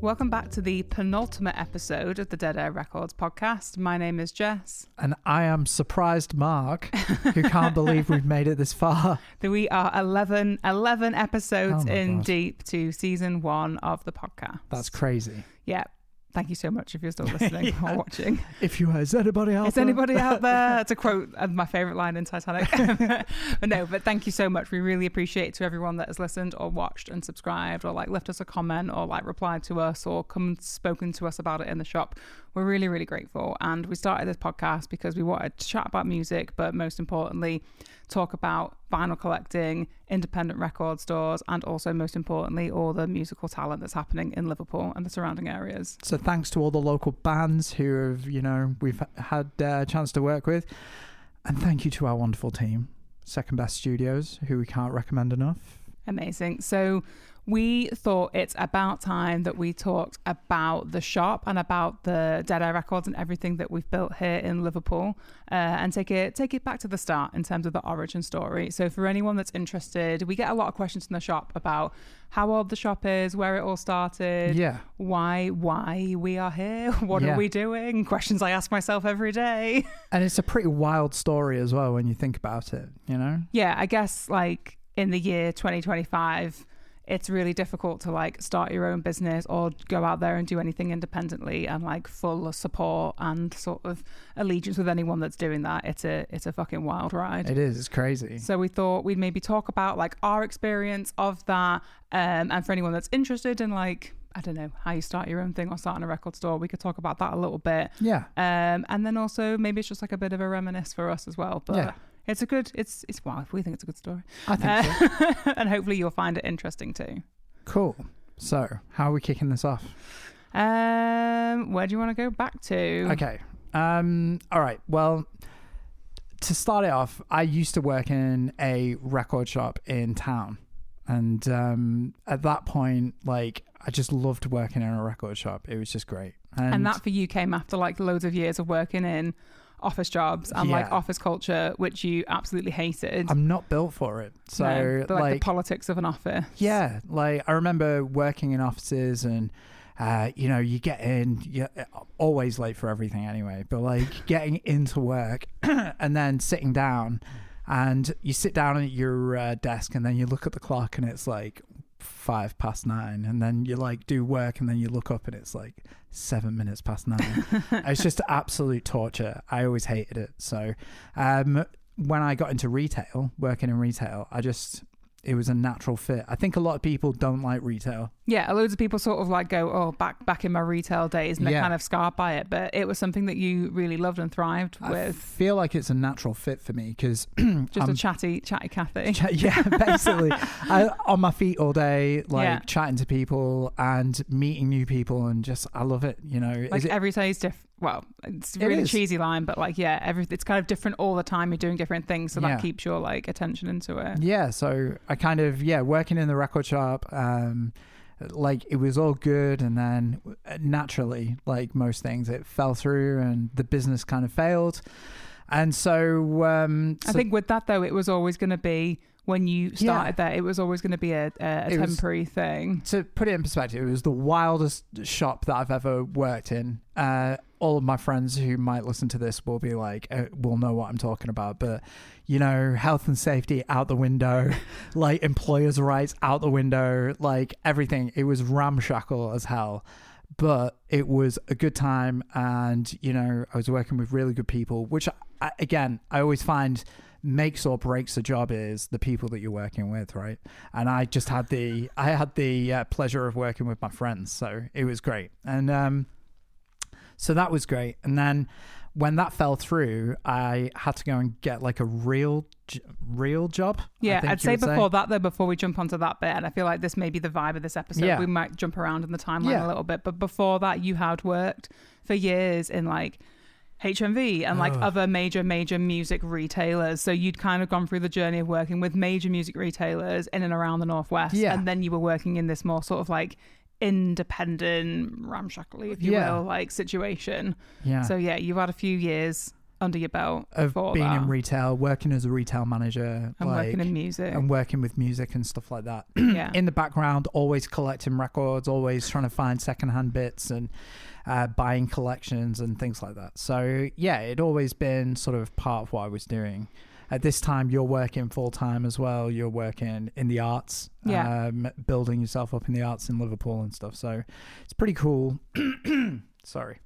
Welcome back to the penultimate episode of the Dead Air Records podcast. My name is Jess. And I am surprised Marc, who can't believe we've made it this far. We are 11 episodes God. deep to season 1 of the podcast. That's crazy. Yeah. Thank you so much if you're still listening or watching. If you are, is anybody out there? Is anybody out there? To quote my favourite line in Titanic. but thank you so much. We really appreciate it to everyone that has listened or watched and subscribed or like left us a comment or like replied to us or come and spoken to us about it in the shop. We're really, really grateful. And we started this podcast because we wanted to chat about music, but most importantly, talk about vinyl collecting, independent record stores, and also most importantly, all the musical talent that's happening in Liverpool and the surrounding areas. So thanks to all the local bands who have, we've had a chance to work with. And thank you to our wonderful team, Second Best Studios, who we can't recommend enough. Amazing. So we thought it's about time that we talked about the shop and about the Dead Air Records and everything that we've built here in Liverpool, and take it back to the start in terms of the origin story. So for anyone that's interested, we get a lot of questions in the shop about how old the shop is, where it all started, why we are here, what are we doing? Questions I ask myself every day. And it's a pretty wild story as well when you think about it, Yeah, I guess like in the year 2025, it's really difficult to like start your own business or go out there and do anything independently and like full support and sort of allegiance with anyone that's doing that. It's a fucking wild ride. It is. It's crazy. So we thought we'd maybe talk about like our experience of that, and for anyone that's interested in like, I don't know, how you start your own thing or starting a record store, we could talk about that a little bit. Yeah. And then also maybe it's just like a bit of a reminisce for us as well. But yeah. It's wow, we think it's a good story. I think so. And hopefully you'll find it interesting too. Cool. So how are we kicking this off? Where do you want to go back to? Okay. All right. Well, to start it off, I used to work in a record shop in town. And at that point, like, I just loved working in a record shop. It was just great. And that for you came after like loads of years of working in office jobs and like office culture, which you absolutely hated. I'm not built for it. So no, but like the politics of an office. Yeah. Like I remember working in offices and, you get in, you're always late for everything anyway, but like getting into work and then sitting down and you sit down at your desk and then you look at the clock and it's like 9:05 and then you like do work and then you look up and it's like 9:07. It's just absolute torture. I always hated it. So when I got into working in retail, it was a natural fit. I think a lot of people don't like retail. Yeah, loads of people sort of like go, back in my retail days, and they're kind of scarred by it. But it was something that you really loved and thrived with. I feel like it's a natural fit for me because just a chatty Cathy. Basically, on my feet all day, chatting to people and meeting new people, and I love it. Like every day is different. Well, it's a really cheesy line, but like, it's kind of different all the time. You're doing different things, so that keeps your like attention into it. Yeah, so I kind of, working in the record shop, like it was all good. And then naturally, like most things, it fell through and the business kind of failed. And so I think with that though, it was always going to be, when you started there, it was always going to be a temporary thing. To put it in perspective, it was the wildest shop that I've ever worked in. All of my friends who might listen to this will be like, will know what I'm talking about. But, health and safety out the window, like employers' rights out the window, like everything. It was ramshackle as hell. But it was a good time. And, I was working with really good people, which, I always find makes or breaks a job is the people that you're working with, right? And I just had the pleasure of working with my friends, so it was great. And so that was great. And then when that fell through, I had to go and get like a real job. Yeah, I'd say before that though, before we jump onto that bit, and I feel like this may be the vibe of this episode, we might jump around in the timeline a little bit, but before that you had worked for years in like HMV and like other major music retailers. So you'd kind of gone through the journey of working with major music retailers in and around the Northwest. Yeah. And then you were working in this more sort of like independent, ramshackly, if you will, like situation. Yeah. So you've had a few years under your belt of for being that. in retail, working as a retail manager, And working in music. and working with music and stuff like that. Yeah. In the background, always collecting records, always trying to find secondhand bits and buying collections and things like that. So yeah, it'd always been sort of part of what I was doing. At this time, you're working full time as well. You're working in the arts, building yourself up in the arts in Liverpool and stuff. So it's pretty cool. Sorry.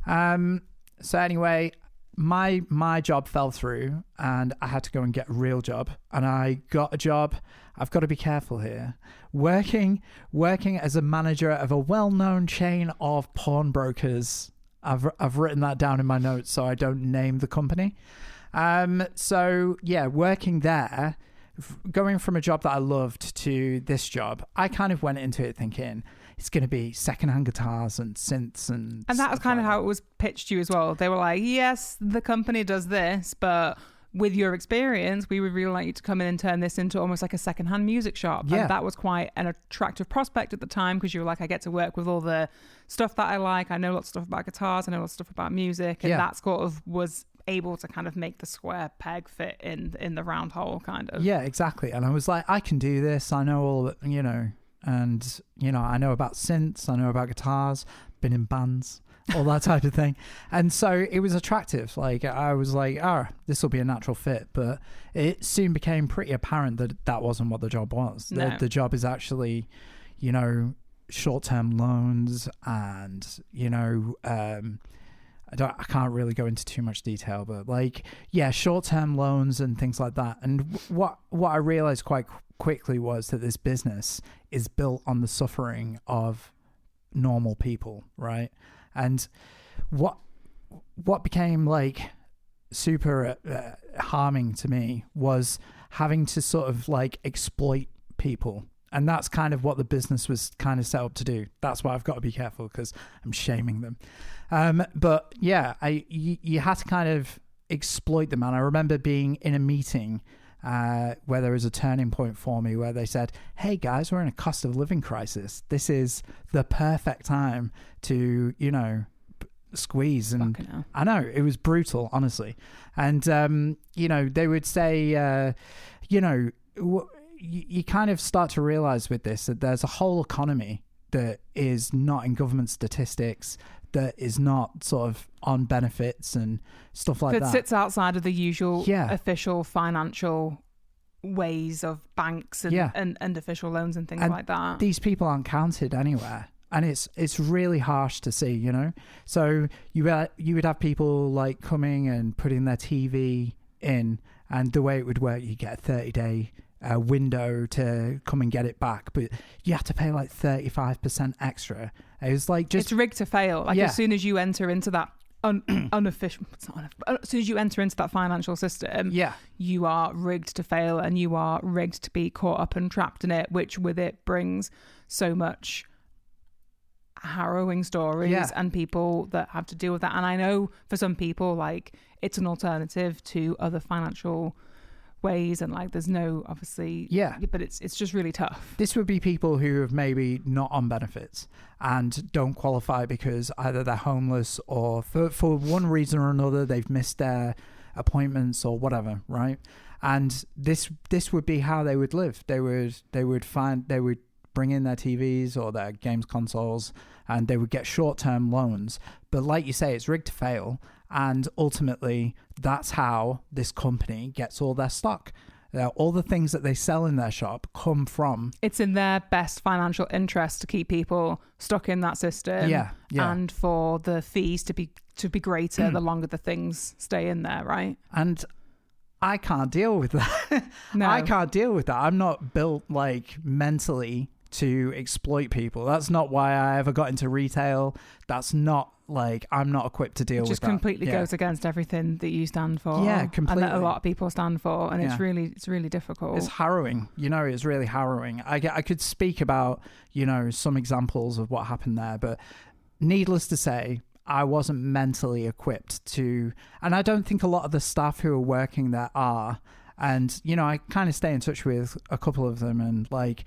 So anyway, my job fell through and I had to go and get a real job. And I got a job. I've got to be careful here. Working as a manager of a well-known chain of pawnbrokers. I've written that down in my notes so I don't name the company. So yeah, working there, going from a job that I loved to this job, I kind of went into it thinking it's going to be secondhand guitars and synths and that was kind of how it was pitched to you as well. They were like, yes, the company does this, but with your experience, we would really like you to come in and turn this into almost like a secondhand music shop. Yeah. And that was quite an attractive prospect at the time because you were like, I get to work with all the stuff that I like. I know lots of stuff about guitars. I know lots of stuff about music. And that sort of was able to kind of make the square peg fit in the round hole kind of. Yeah, exactly. And I was like, I can do this. I know all, and, I know about synths. I know about guitars, been in bands, all that type of thing. And so it was attractive. Like I was like, this will be a natural fit. But it soon became pretty apparent that that wasn't what the job was. No. The job is actually, short-term loans and, I can't really go into too much detail, but short-term loans and things like that. And what I realized quite quickly was that this business is built on the suffering of normal people, right? And what became like super harming to me was having to sort of like exploit people. And that's kind of what the business was kind of set up to do. That's why I've got to be careful because I'm shaming them. But yeah, you had to kind of exploit them. And I remember being in a meeting where there was a turning point for me where they said, hey guys, we're in a cost of living crisis. This is the perfect time to, squeeze. And I know it was brutal, honestly. And, they would say, you kind of start to realize with this that there's a whole economy that is not in government statistics, that is not sort of on benefits and stuff like that. That sits outside of the usual official financial ways of banks and official loans and things like that. These people aren't counted anywhere. And it's really harsh to see, So you would have people like coming and putting their TV in, and the way it would work, you get a 30-day window to come and get it back, but you have to pay like 35% extra. It was like it's rigged to fail. As soon as you enter into that unofficial, as soon as you enter into that financial system, you are rigged to fail, and you are rigged to be caught up and trapped in it, which with it brings so much harrowing stories and people that have to deal with that. And I know for some people, like, it's an alternative to other financial ways, and like there's no obviously but it's just really tough. This would be people who have maybe not on benefits and don't qualify because either they're homeless or for one reason or another they've missed their appointments or whatever, right? And this would be how they would live. They would bring in their TVs or their games consoles, and they would get short-term loans. But like you say, it's rigged to fail. And ultimately, that's how this company gets all their stock. All the things that they sell in their shop come from... It's in their best financial interest to keep people stuck in that system. Yeah. And for the fees to be greater the longer the things stay in there, right? And I can't deal with that. No. I can't deal with that. I'm not built like mentally to exploit people. That's not why I ever got into retail. That's not like, I'm not equipped to deal with that. It just completely goes against everything that you stand for. Yeah, completely. And that a lot of people stand for. And it's really difficult. It's harrowing. It's really harrowing. I could speak about, some examples of what happened there, but needless to say, I wasn't mentally equipped to, and I don't think a lot of the staff who are working there are. And, I kind of stay in touch with a couple of them, and like,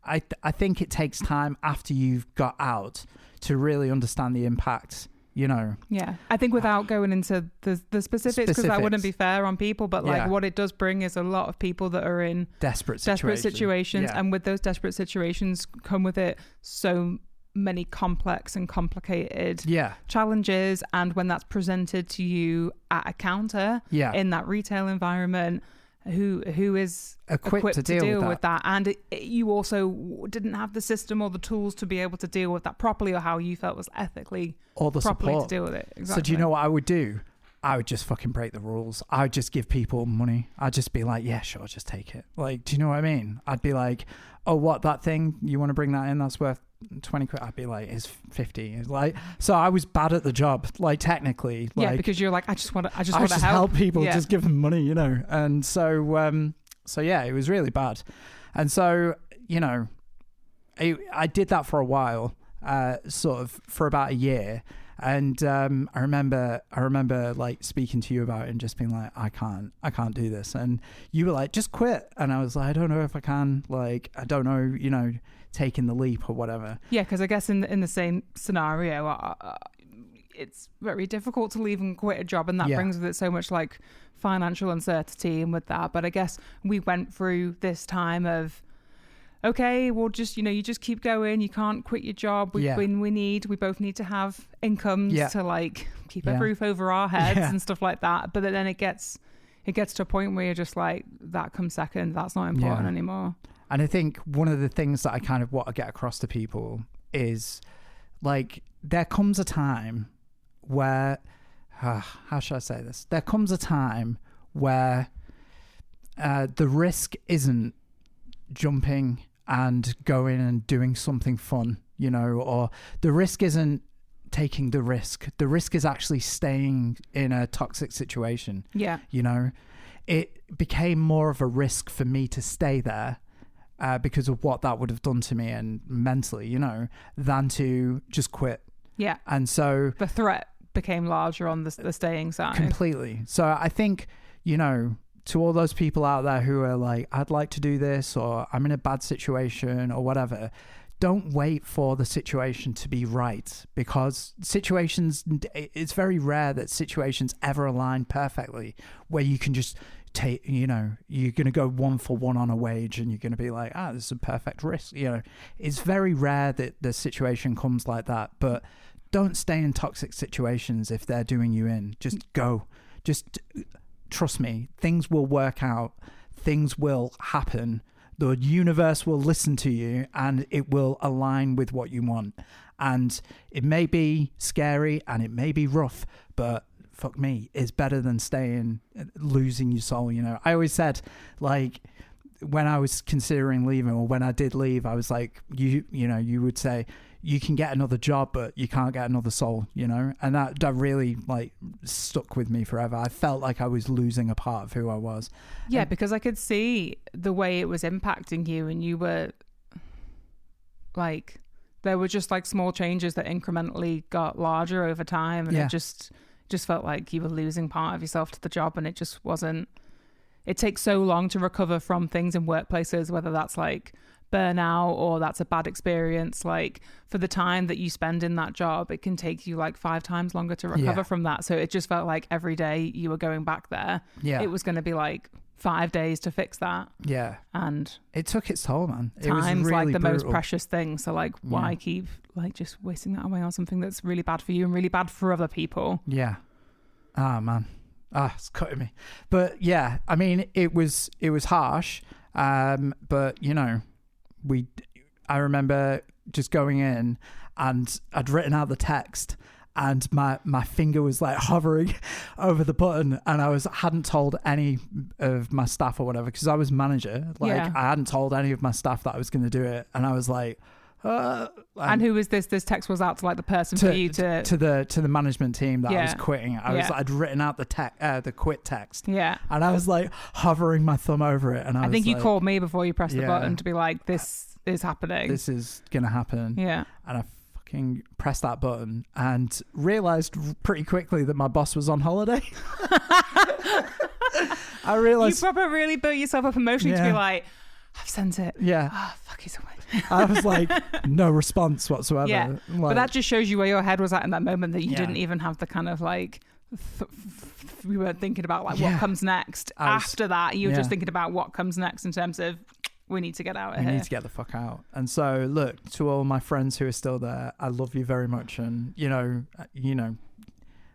I think it takes time after you've got out to really understand the impact you know. Yeah, I think without going into the specifics, because that wouldn't be fair on people, but like what it does bring is a lot of people that are in desperate situations, yeah. and with those desperate situations come with it so many complex and complicated challenges, and when that's presented to you at a counter in that retail environment, who is equipped to deal with that. And you also didn't have the system or the tools to be able to deal with that properly, or how you felt was ethically or the properly support to deal with it. Exactly. So do you know what I would do? I would just fucking break the rules. I would just give people money. I'd just be like, yeah, sure, just take it. Like, do you know what I mean? I'd be like, oh, what, that thing, you want to bring that in? That's worth 20 quid. I'd be like, it's 50. It's like, so I was bad at the job, like technically. Like, because you're like, I just want to help people, just give them money, you know? And so yeah, it was really bad. And so, you know, I did that for a while, sort of for about a year. And I remember like speaking to you about it and just being like, I can't do this. And you were like, just quit. And I was like, I don't know if I can. Like, I don't know, you know, taking the leap or whatever. Yeah, because I guess in the same scenario, it's very difficult to leave and quit a job, and that brings with it so much like financial uncertainty. And with that, but I guess we went through this time of, okay, well, just, you know, you just keep going. You can't quit your job. We both need to have incomes to like keep a roof over our heads and stuff like that. But then it gets to a point where you're just like, that comes second. That's not important anymore. And I think one of the things that I kind of want to get across to people is like, there comes a time where, how should I say this? There comes a time where the risk isn't jumping and going and doing something fun, you know, or the risk isn't taking the risk. The risk is actually staying in a toxic situation. Yeah. You know, it became more of a risk for me to stay there because of what that would have done to me and mentally, you know, than to just quit. Yeah. And so the threat became larger on the staying side. Completely. So I think, you know, to all those people out there who are like, I'd like to do this, or I'm in a bad situation or whatever, don't wait for the situation to be right, because it's very rare that situations ever align perfectly where you can just take, you know, you're going to go 1-for-1 on a wage and you're going to be like, this is a perfect risk. You know, it's very rare that the situation comes like that, but don't stay in toxic situations if they're doing you in. Just go. Just trust me, things will work out, things will happen, the universe will listen to you, and it will align with what you want. And it may be scary and it may be rough, but fuck me, it's better than losing your soul, you know. I always said, like, when I was considering leaving, or when I did leave, I was like, you know, you would say, you can get another job, but you can't get another soul, you know? And that really like stuck with me forever. I felt like I was losing a part of who I was. Yeah, because I could see the way it was impacting you, and you were like, there were just like small changes that incrementally got larger over time. And it just felt like you were losing part of yourself to the job, and it just wasn't. It takes so long to recover from things in workplaces, whether that's like burnout or that's a bad experience. Like, for the time that you spend in that job, it can take you like 5 times longer to recover from that. So it just felt like every day you were going back there, it was going to be like 5 days to fix that. Yeah. And it took its toll, man. Time's really like the brutal. most precious thing. So like, why keep like just wasting that away on something that's really bad for you and really bad for other people? Yeah. Man. It's cutting me. But yeah, I mean, it was harsh. But you know, I remember just going in, and I'd written out the text, and my finger was like hovering over the button, and I hadn't told any of my staff or whatever, because I was manager. Like, I hadn't told any of my staff that I was going to do it, and I was like, and who was this? This text was out to like the person for you to the management team that I was quitting. I'd written out the quit text. Yeah, and I was like hovering my thumb over it, and I think you like, called me before you pressed the button to be like, this is happening. This is gonna happen. Yeah, and I fucking pressed that button and realized pretty quickly that my boss was on holiday. I realized you probably really built yourself up emotionally to be like, I've sent it. Yeah. Oh fuck, he's away. I was like, no response whatsoever. Yeah, Like, but that just shows you where your head was at in that moment, that you Yeah. didn't even have the kind of like we weren't thinking about like Yeah. what comes next. After that, you were just thinking about what comes next in terms of we need to get out of we here. need to get the fuck out. And so, look, to all my friends who are still there, I love you very much, and you know,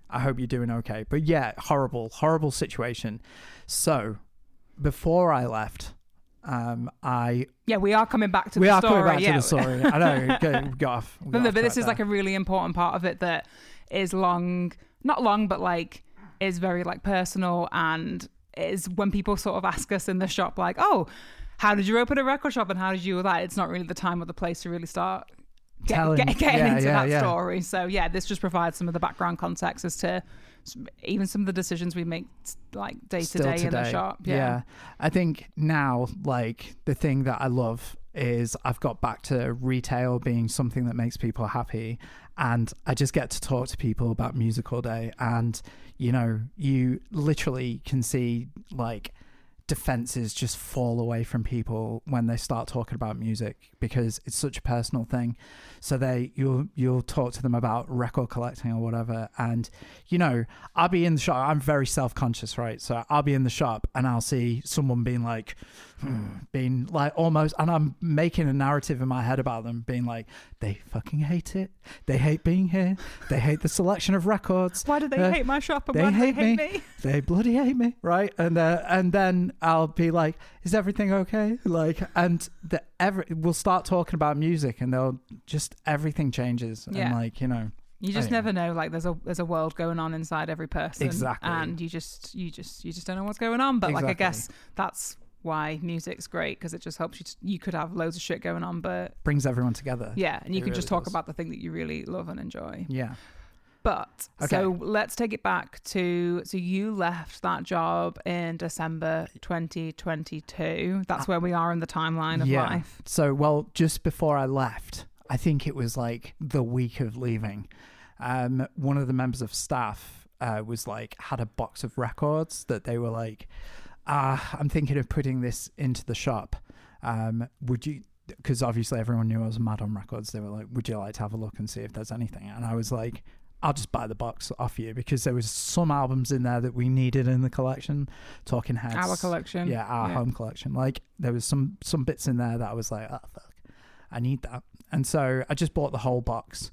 I hope you're doing okay. But yeah, horrible situation. So before I left, we are coming back to we the are story. coming back to the story. I know, go off. But this is like a really important part of it that is not long, but like is very like personal, and is when people sort of ask us in the shop like, oh, how did you open a record shop and how did you do that? It's not really the time or the place to really start getting into that story. So yeah, this just provides some of the background context as to even some of the decisions we make like day to day in the shop. Yeah. I think now, like, the thing that I love is I've got back to retail being something that makes people happy, and I just get to talk to people about music all day. And you know, you literally can see like defenses just fall away from people when they start talking about music, because it's such a personal thing. So you'll talk to them about record collecting or whatever, and you know, I'll be in the shop, I'm very self-conscious, right? So I'll be in the shop and I'll see someone being like almost, and I'm making a narrative in my head about them being like, they fucking hate it, they hate being here, they hate the selection of records, why do they hate my shop, and they why do they hate me? me? They bloody hate me, right? And then I'll be like, is everything okay? Like, and we'll start talking about music, and they'll just, everything changes. Yeah. And like, you know, you just never know. Like there's a world going on inside every person. Exactly. And you just don't know what's going on. But like, I Exactly. guess that's why music's great, because it just helps you. You could have loads of shit going on, but brings everyone together. yeah, and you can really just talk does. about the thing that you really love and enjoy. Yeah. But Okay. so let's take it back to, so you left that job in December 2022. That's where we are in the timeline of life. So, well, just before I left, I think it was like the week of leaving. One of the members of staff was like, had a box of records that they were like, I'm thinking of putting this into the shop. Would you, because obviously everyone knew I was mad on records. They were like, would you like to have a look and see if there's anything? And I was like, I'll just buy the box off you, because there was some albums in there that we needed in the collection. Talking Heads. Our collection. Yeah, our home collection. Like, there was some bits in there that I was like, oh, fuck, I need that. And so I just bought the whole box.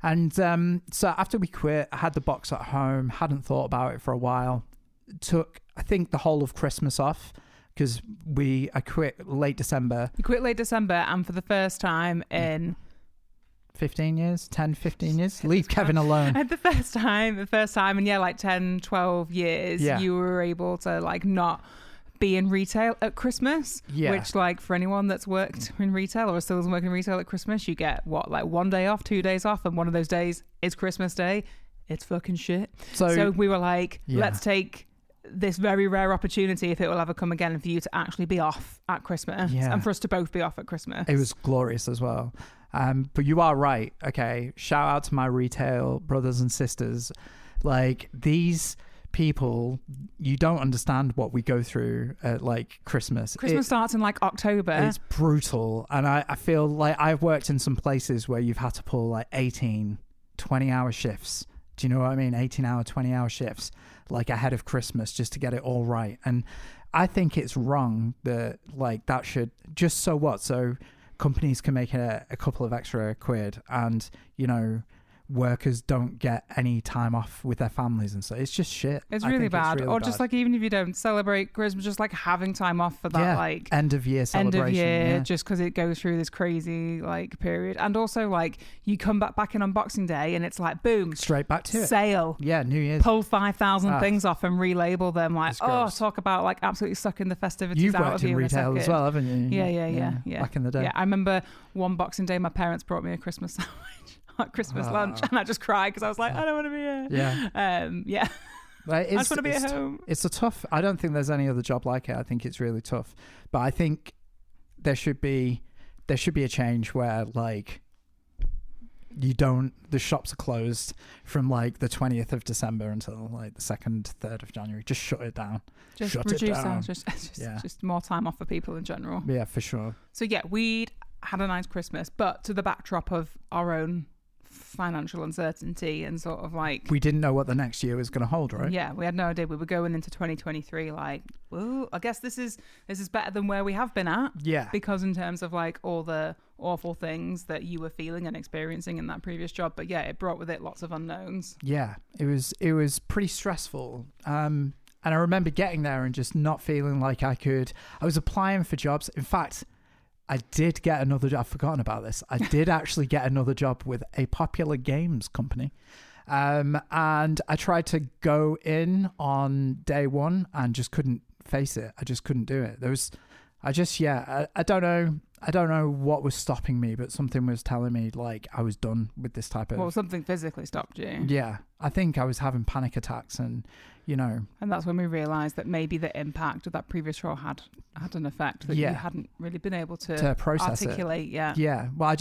And so after we quit, I had the box at home, hadn't thought about it for a while. Took, I think, the whole of Christmas off, because I quit late December. You quit late December, and for the first time in 15 years, 10, 15 years. Leave Kevin alone. At the first time, and yeah, like 10, 12 years, you were able to like not be in retail at Christmas, which like for anyone that's worked in retail or still working in retail at Christmas, you get what, like 1 day off, 2 days off, and one of those days is Christmas Day. It's fucking shit. So we were like, let's take this very rare opportunity, if it will ever come again, for you to actually be off at Christmas and for us to both be off at Christmas. It was glorious as well. But you are right. Okay. Shout out to my retail brothers and sisters. Like, these people, you don't understand what we go through at like Christmas. Christmas starts in like October. It's brutal. And I feel like I've worked in some places where you've had to pull like 18, 20-hour shifts. Do you know what I mean? 18-hour, 20-hour shifts, like ahead of Christmas, just to get it all right. And I think it's wrong that like that should, just so what? So companies can make a couple of extra quid, and you know, workers don't get any time off with their families, and so it's just shit. It's really bad. Or just like, even if you don't celebrate Christmas, just like having time off for that like end of year celebration, just because it goes through this crazy like period. And also like you come back in on Boxing Day and it's like boom, straight back to sale. Yeah, New Year's. Pull 5,000 things off and relabel them. Like, talk about like absolutely sucking the festivities You've out worked of you in retail as well, haven't you? Yeah. Back in the day. Yeah, I remember one Boxing Day my parents brought me a Christmas sandwich at Christmas lunch, and I just cried because I was like, I don't want to be here. Yeah. Like, I just want to be at home. It's a tough, I don't think there's any other job like it. I think it's really tough. But I think there should be a change where like the shops are closed from like the 20th of December until like the 2nd, 3rd of January. Just shut it down. Just reduce hours. Just more time off for people in general. Yeah, for sure. So yeah, we'd had a nice Christmas, but to the backdrop of our own financial uncertainty and sort of like, we didn't know what the next year was going to hold, right? Yeah, we had no idea. We were going into 2023 like, well, I guess this is better than where we have been at. Yeah. Because in terms of like all the awful things that you were feeling and experiencing in that previous job, but yeah, it brought with it lots of unknowns. Yeah, it was pretty stressful. And I remember getting there and just not feeling like I was applying for jobs. In fact, I did get another job. I've forgotten about this. I did actually get another job with a popular games company. And I tried to go in on day one and just couldn't face it. I just couldn't do it. I don't know. I don't know what was stopping me, but something was telling me like I was done with this type of... Well, something physically stopped you. Yeah. I think I was having panic attacks and, you know... And that's when we realised that maybe the impact of that previous role had an effect that you hadn't really been able to process articulate yet. Yeah. Well,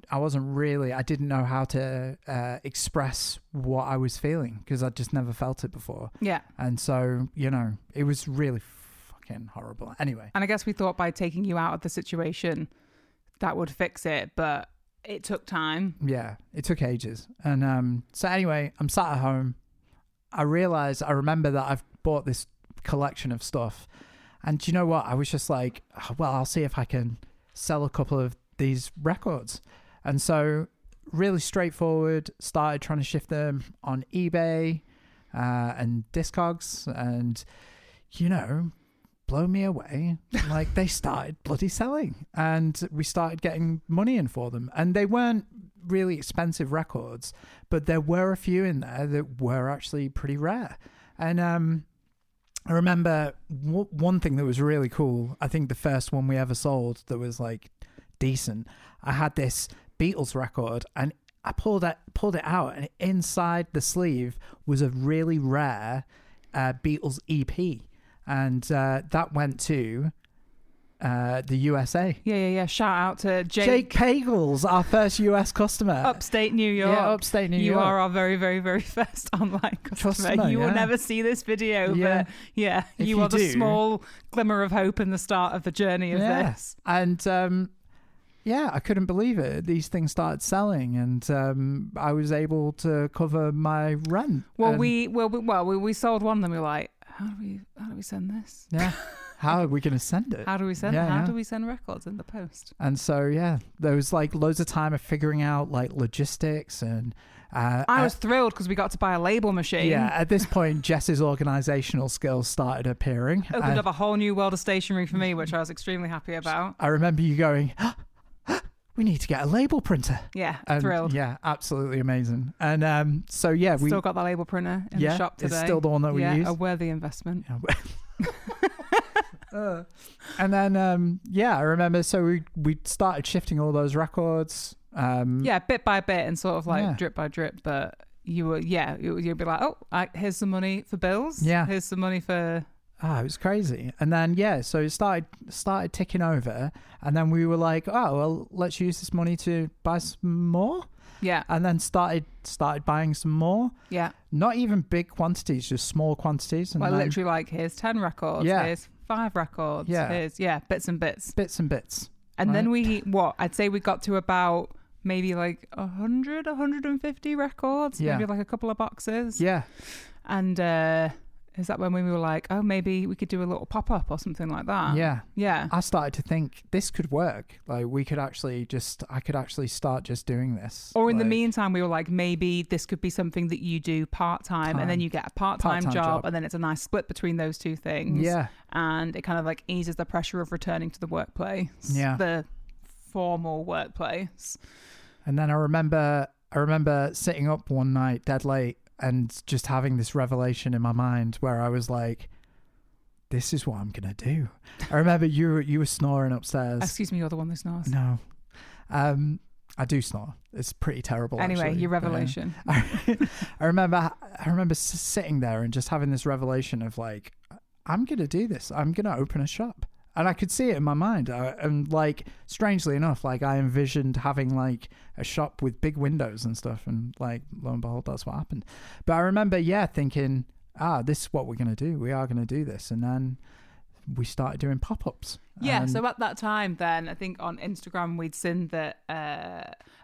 I wasn't really... I didn't know how to express what I was feeling because I'd just never felt it before. Yeah. And so, you know, it was really... horrible. Anyway. And I guess we thought by taking you out of the situation that would fix it, but it took time. Yeah, it took ages. And so anyway, I'm sat at home. I remember that I've bought this collection of stuff. And do you know what? I was just like, oh, well, I'll see if I can sell a couple of these records. And so really straightforward, started trying to shift them on eBay and Discogs and, you know, blow me away. Like they started bloody selling and we started getting money in for them. And they weren't really expensive records, but there were a few in there that were actually pretty rare. And I remember one thing that was really cool. I think the first one we ever sold that was like decent. I had this Beatles record and I pulled it out and inside the sleeve was a really rare Beatles EP. And that went to the USA. Yeah. Shout out to Jake Pagels, our first US customer. Upstate New York. Yeah, upstate New York. You are our very, very, very first online customer. You will never see this video, but yeah, you are the small glimmer of hope in the start of the journey of this. And I couldn't believe it. These things started selling, and I was able to cover my rent. Well, we sold one, then we were like, how do we send this? Yeah. How are we going to send it? How do we send How do we send records in the post? And so, there was like loads of time of figuring out like logistics and... I was thrilled because we got to buy a label machine. Yeah, at this point, Jess's organisational skills started appearing. Opened up a whole new world of stationery for me, which I was extremely happy about. I remember you going... we need to get a label printer. Yeah, thrilled. Yeah, absolutely amazing. And we still got that label printer in the shop today. It's still the one that we use. A worthy investment. And then I remember. So we started shifting all those records. Bit by bit and sort of like drip by drip. But you'd be like, oh, here's some money for bills. Yeah, here's some money for. It was crazy. And then, so it started ticking over. And then we were like, oh, well, let's use this money to buy some more. Yeah. And then started buying some more. Yeah. Not even big quantities, just small quantities. And literally like, here's 10 records. Yeah. Here's 5 records. Yeah. Here's, bits and bits. Bits and bits. And then I'd say we got to about maybe like 100, 150 records. Yeah. Maybe like a couple of boxes. Yeah. And, is that when we were like, oh, maybe we could do a little pop-up or something like that? Yeah. Yeah. I started to think this could work. Like I could actually start just doing this. Or in the meantime, we were like, maybe this could be something that you do part-time and then you get a part-time job and then it's a nice split between those two things. Yeah. And it kind of like eases the pressure of returning to the workplace. Yeah. The formal workplace. And then I remember sitting up one night dead late and just having this revelation in my mind where I was like, this is what I'm going to do. I remember you were snoring upstairs. Excuse me, you're the one that snores. No. I do snore. It's pretty terrible. Anyway, actually. Your revelation. I remember sitting there and just having this revelation of like, I'm going to do this. I'm going to open a shop. And I could see it in my mind. And like, strangely enough, like I envisioned having like a shop with big windows and stuff. And like, lo and behold, that's what happened. But I remember, thinking, this is what we're going to do. We are going to do this. And then we started doing pop-ups. Yeah, so at that time then, I think on Instagram we'd seen that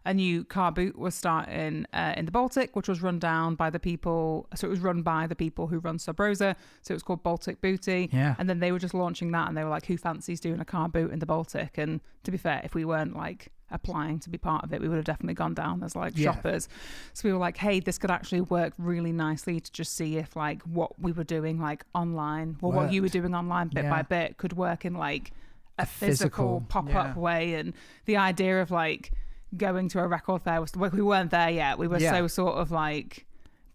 a new car boot was starting in the Baltic, which was run down by the people, so it was run by the people who run Sub Rosa, so it was called Baltic Booty. Yeah. And then they were just launching that, and they were like, who fancies doing a car boot in the Baltic? And to be fair, if we weren't like applying to be part of it, we would have definitely gone down as like shoppers. So we were like, hey, this could actually work really nicely to just see if like what we were doing like online, or what you were doing online bit by bit could work in like a physical pop-up way. And the idea of like going to a record fair was, we weren't there yet. We were so sort of like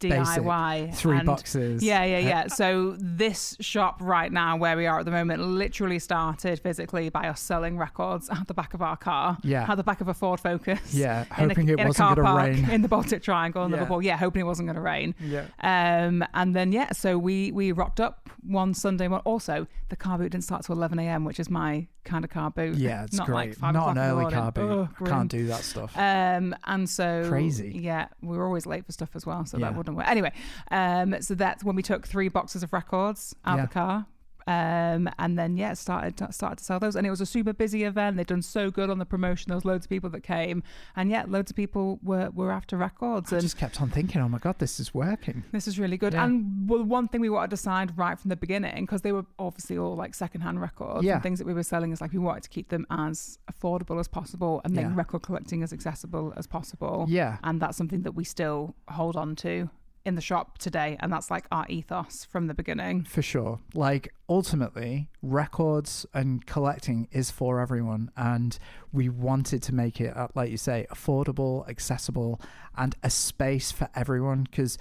DIY. Basic. Three boxes. Yeah. So this shop right now, where we are at the moment, literally started physically by us selling records at the back of our car. Yeah. At the back of a Ford Focus. Yeah. Hoping it wasn't going to rain. In the Baltic Triangle in Liverpool. Yeah, hoping it wasn't going to rain. Yeah. And then, so we rocked up one Sunday. Also, the car boot didn't start till 11 a.m., which is my kind of car boot. Yeah, it's not great. Like 5 not an early morning. car boot. Can't do that stuff. And so crazy. Yeah, we were always late for stuff as well, so that wouldn't work. Anyway, so that's when we took 3 boxes of records out of the car. And then started to sell those, and it was a super busy event. They'd done so good on the promotion. There was loads of people that came, and loads of people were after records. I just kept on thinking, oh my god, this is working. This is really good. And one thing we wanted to decide right from the beginning, because they were obviously all like secondhand records and things that we were selling, is like we wanted to keep them as affordable as possible and make record collecting as accessible as possible. Yeah, and that's something that we still hold on to in the shop today, and that's like our ethos from the beginning. For sure. Like ultimately, records and collecting is for everyone, and we wanted to make it, like you say, affordable, accessible, and a space for everyone, because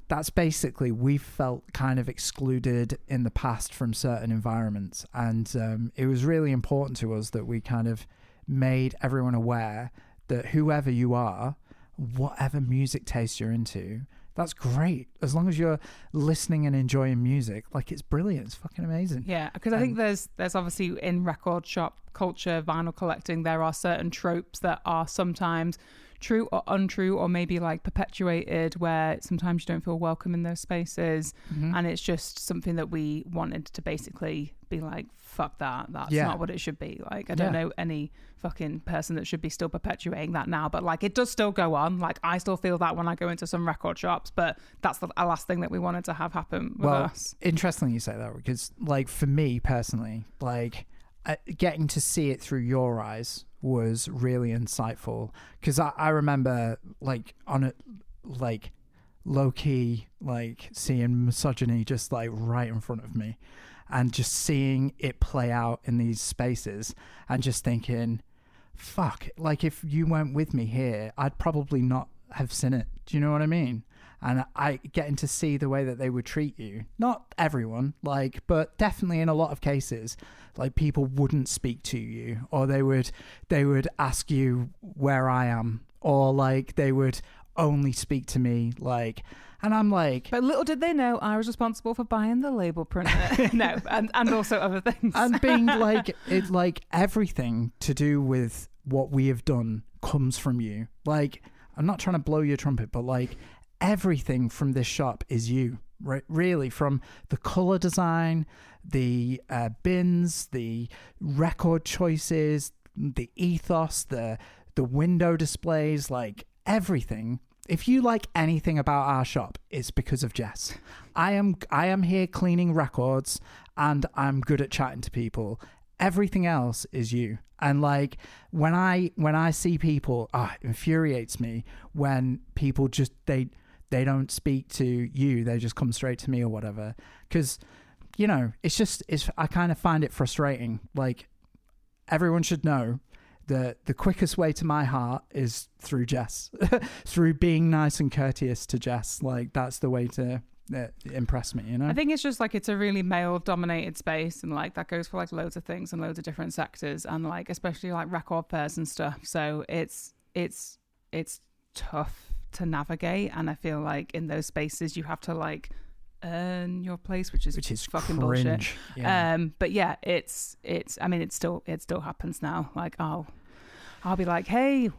that's basically, we felt kind of excluded in the past from certain environments, and it was really important to us that we kind of made everyone aware that whoever you are, whatever music taste you're into, that's great. As long as you're listening and enjoying music, like, it's brilliant. It's fucking amazing. Yeah, because I think there's obviously in record shop culture, vinyl collecting, there are certain tropes that are sometimes true or untrue, or maybe like perpetuated, where sometimes you don't feel welcome in those spaces. Mm-hmm. And it's just something that we wanted to basically be like, fuck that. That's not what it should be. Like, I don't know any fucking person that should be still perpetuating that now, but like, it does still go on. Like, I still feel that when I go into some record shops, but that's the last thing that we wanted to have happen with us. Interesting you say that, because like for me personally, like getting to see it through your eyes was really insightful, because I remember like on it, like low-key, like seeing misogyny just like right in front of me, and just seeing it play out in these spaces, and just thinking, fuck, like if you weren't with me here, I'd probably not have seen it. Do you know what I mean? And I getting to see the way that they would treat you, not everyone, like, but definitely in a lot of cases, like people wouldn't speak to you, or they would ask you where I am, or like they would only speak to me, like, and I'm like, but little did they know I was responsible for buying the label printer. No, and also other things. And being like, it, like everything to do with what we have done comes from you. Like, I'm not trying to blow your trumpet, but like everything from this shop is you, right? Really, from the color design, the bins, the record choices, the ethos, the window displays, like everything. If you like anything about our shop, it's because of Jess. I am here cleaning records, and I'm good at chatting to people. Everything else is you. And like when I see people, it infuriates me when people just they don't speak to you. They just come straight to me or whatever. Because, you know, I kind of find it frustrating. Like, everyone should know that the quickest way to my heart is through Jess, through being nice and courteous to Jess. Like, that's the way to impress me, you know? I think it's just like, it's a really male dominated space, and like that goes for like loads of things and loads of different sectors, and like especially like record fairs and stuff. So it's tough to navigate, and I feel like in those spaces you have to like earn your place, which is fucking cringe. Bullshit. Yeah. But yeah, it's I mean, it still happens now. Like, I'll be like, hey,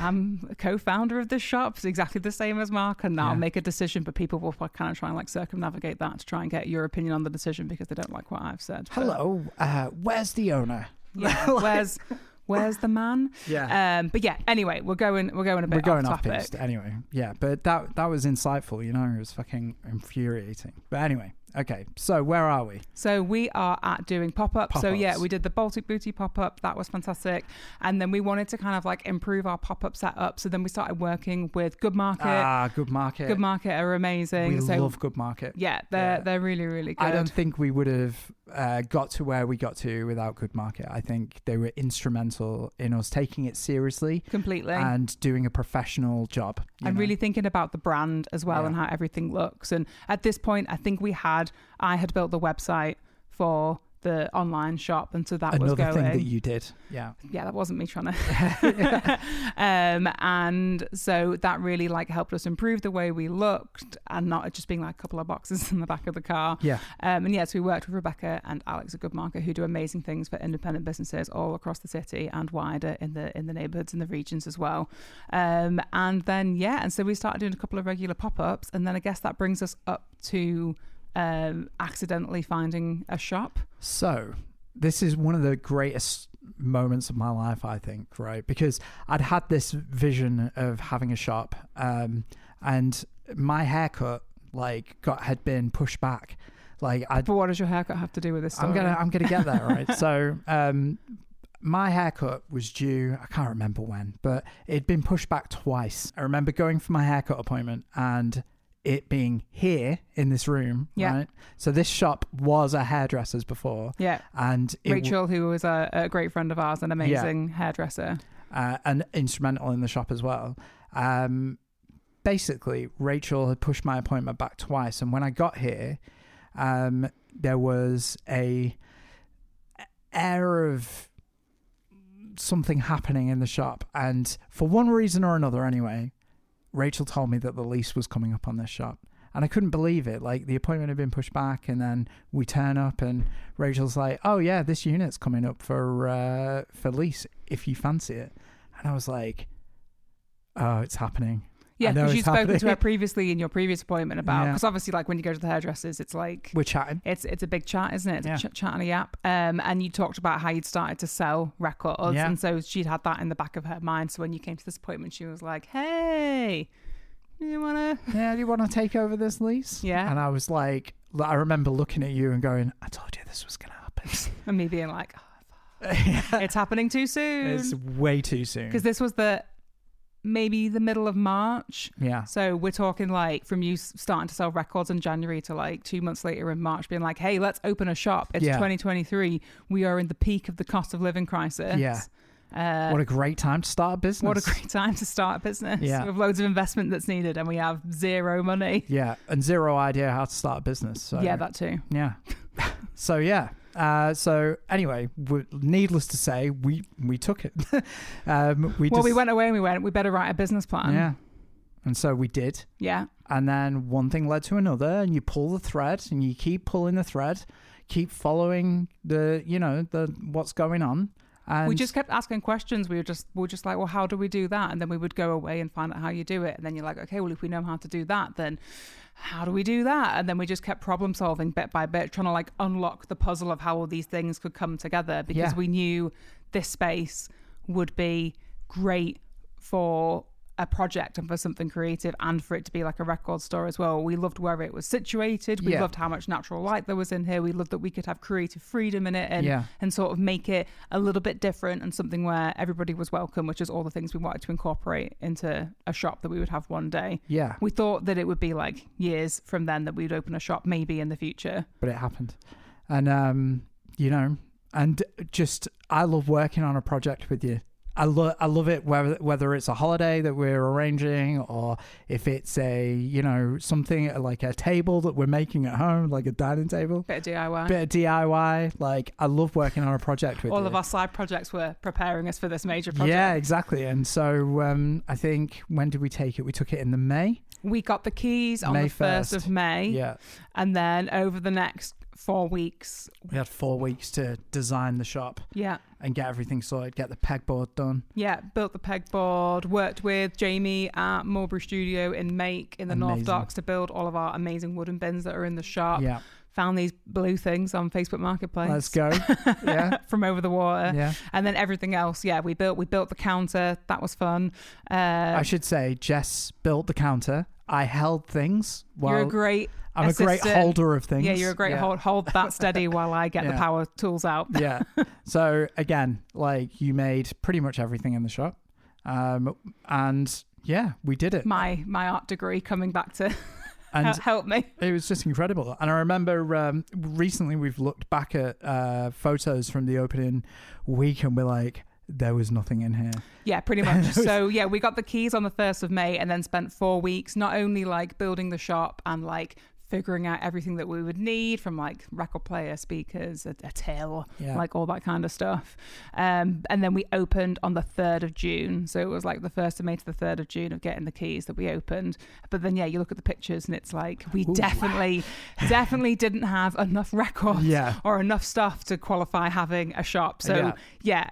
I'm a co-founder of this shop. It's exactly the same as Marc, and I'll make a decision, but people will kind of try and like circumnavigate that to try and get your opinion on the decision because they don't like what I've said. Hello, where's the owner? Yeah, where's the man? Yeah. But yeah, anyway, we're going a bit We're going off off topic. piste anyway. Yeah, but that was insightful, you know, it was fucking infuriating. But anyway, okay, so where are we? So we are at doing pop-ups. So yeah, we did the Baltic Booty pop-up. That was fantastic. And then we wanted to kind of like improve our pop-up setup. So then we started working with Good Market. Good Market. Good Market are amazing. We love Good Market. Yeah, they're really, really good. I don't think we would have got to where we got to without Good Market. I think they were instrumental in us taking it seriously. Completely. And doing a professional job. And really thinking about the brand as well and how everything looks. And at this point, I think I had built the website for the online shop, and so that was going. Another thing that you did. Yeah, that wasn't me trying to and so that really like helped us improve the way we looked and not just being like a couple of boxes in the back of the car. And yes, we worked with Rebecca and Alex at Good Market, who do amazing things for independent businesses all across the city and wider in the neighborhoods and the regions as well. And then and so we started doing a couple of regular pop-ups, and then I guess that brings us up to accidentally finding a shop. So this is one of the greatest moments of my life, I think, right? Because I'd had this vision of having a shop, and my haircut had been pushed back. But what does your haircut have to do with this story? I'm gonna get there, right? So my haircut was due, I can't remember when, but it'd been pushed back twice. I remember going for my haircut appointment and it being here in this room, right? So this shop was a hairdresser's before. Yeah. And Rachel, who was a great friend of ours, an amazing hairdresser. And instrumental in the shop as well. Basically, Rachel had pushed my appointment back twice. And when I got here, there was a air of something happening in the shop. And for one reason or another anyway, Rachel told me that the lease was coming up on this shop, and I couldn't believe it. Like, the appointment had been pushed back, and then we turn up and Rachel's like, oh yeah, this unit's coming up for lease if you fancy it. And I was like, oh, it's happening. Yeah, because you'd spoken to her previously in your previous appointment about, because obviously like when you go to the hairdressers, it's like we're chatting. It's a big chat, isn't it? It's a chat and a yap. And you talked about how you'd started to sell records, and so she'd had that in the back of her mind. So when you came to this appointment, she was like, "Hey, do you wanna take over this lease?" Yeah. And I was like, I remember looking at you and going, "I told you this was gonna happen," and me being like, "Oh, fuck. It's happening too soon. It's way too soon." Because this was maybe the middle of March. Yeah. So we're talking like from you starting to sell records in January to like 2 months later in March being like, hey, let's open a shop. It's 2023. We are in the peak of the cost of living crisis. Yeah. What a great time to start a business. What a great time to start a business. Yeah. With loads of investment that's needed and we have zero money. Yeah. And zero idea how to start a business. So. Yeah, that too. Yeah. So yeah. So anyway, needless to say, we took it. We went away and we went, we better write a business plan. Yeah. And so we did. Yeah. And then one thing led to another, and you pull the thread and you keep pulling the thread, keep following the what's going on. And we just kept asking questions. We were just like, well, how do we do that? And then we would go away and find out how you do it. And then you're like, okay, well, if we know how to do that, then how do we do that? And then we just kept problem solving bit by bit, trying to like unlock the puzzle of how all these things could come together, because we knew this space would be great for a project and for something creative and for it to be like a record store as well. We loved where it was situated. We loved how much natural light there was in here. We loved that we could have creative freedom in it and sort of make it a little bit different and something where everybody was welcome, which is all the things we wanted to incorporate into a shop that we would have one day. Yeah. We thought that it would be like years from then that we'd open a shop maybe in the future. But it happened. And, and just, I love working on a project with you. I love it whether it's a holiday that we're arranging or if it's something like a table that we're making at home, like a dining table. Bit of DIY. Like, I love working on a project with you. All of our side projects were preparing us for this major project. Yeah, exactly. And so I think, when did we take it? We took it in the May. We got the keys on May the 1st of May. Yeah. And then over the next 4 weeks. We had 4 weeks to design the shop. Yeah. And get everything sorted, get the pegboard done. Yeah, built the pegboard, worked with Jamie at Mulberry Studio in Make in the North Docks to build all of our amazing wooden bins that are in the shop. Yeah. Found these blue things on Facebook Marketplace. Let's go. Yeah. From over the water. Yeah. And then everything else, we built the counter. That was fun. I should say Jess built the counter. I held things. You're a great I'm assistant. A great holder of things. Yeah, you're a great hold that steady while I get the power tools out. Yeah. So again, like you made pretty much everything in the shop. And yeah, we did it. My art degree coming back to help me. It was just incredible. And I remember recently we've looked back at photos from the opening week and we're like, there was nothing in here. Yeah, pretty much. So yeah, we got the keys on the 1st of May and then spent 4 weeks not only like building the shop and like figuring out everything that we would need from like record player, speakers, a till, like all that kind of stuff. And then we opened on the 3rd of June. So it was like the 1st of May to the 3rd of June of getting the keys that we opened. But then, you look at the pictures and it's like, we definitely didn't have enough records or enough stuff to qualify having a shop. So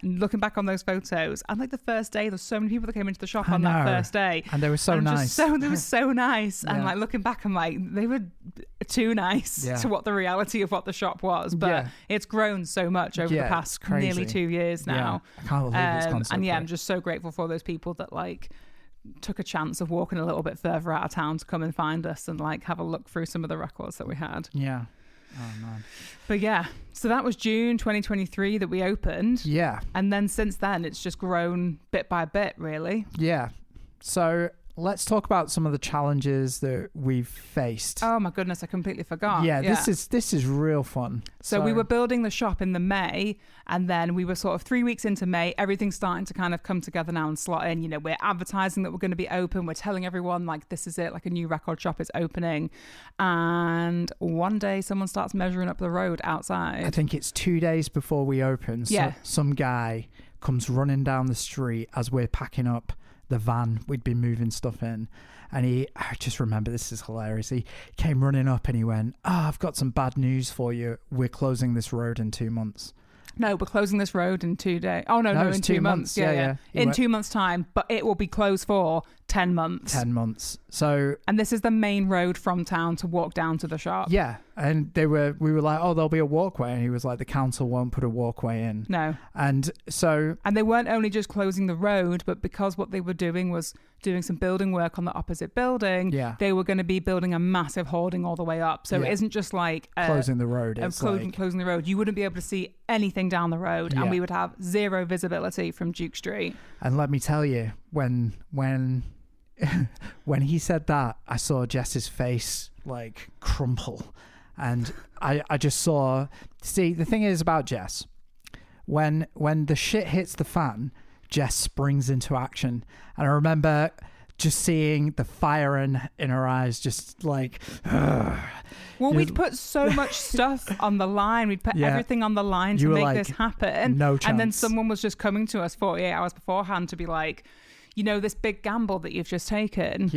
looking back on those photos and like the first day, there's so many people that came into the shop on that first day. And they were so nice. They were so nice. And like looking back, I'm like, they were too nice to what the reality of what the shop was, but it's grown so much over the past nearly 2 years now. I can't believe it's gone so quick. I'm just so grateful for those people that like took a chance of walking a little bit further out of town to come and find us and like have a look through some of the records that we had. Oh man. But so that was June 2023 that we opened. And then since then it's just grown bit by bit, really. So let's talk about some of the challenges that we've faced. Oh my goodness, I completely forgot. This is real fun. So we were building the shop in the May, and then we were sort of 3 weeks into May. Everything's starting to kind of come together now and slot in. You know, we're advertising that we're going to be open. We're telling everyone like this is it, like a new record shop is opening. And one day someone starts measuring up the road outside. I think it's 2 days before we open. So some guy comes running down the street as we're packing up the van we'd been moving stuff in, and I just remember, this is hilarious, he came running up and he went, I've got some bad news for you, we're closing this road in 2 months. No, we're closing this road in 2 days. Oh no, in 2 months. In 2 months time, but it will be closed for 10 months. 10 months. So, and this is the main road from town to walk down to the shop. And we were like, there'll be a walkway, and he was like, the council won't put a walkway in. No. And they weren't only just closing the road, but because what they were doing was doing some building work on the opposite building, they were going to be building a massive hoarding all the way up. So it isn't just like closing the road. Closing the road. You wouldn't be able to see anything down the road, and we would have zero visibility from Duke Street. And let me tell you, when he said that, I saw Jess's face like crumple, and I just saw. See, the thing is about Jess, when the shit hits the fan, Jess springs into action, and I remember just seeing the fire in her eyes, just like. Well, we'd put so much stuff on the line. We'd put everything on the line to make this happen. No chance. And then someone was just coming to us 48 hours beforehand to be like, you know, this big gamble that you've just taken.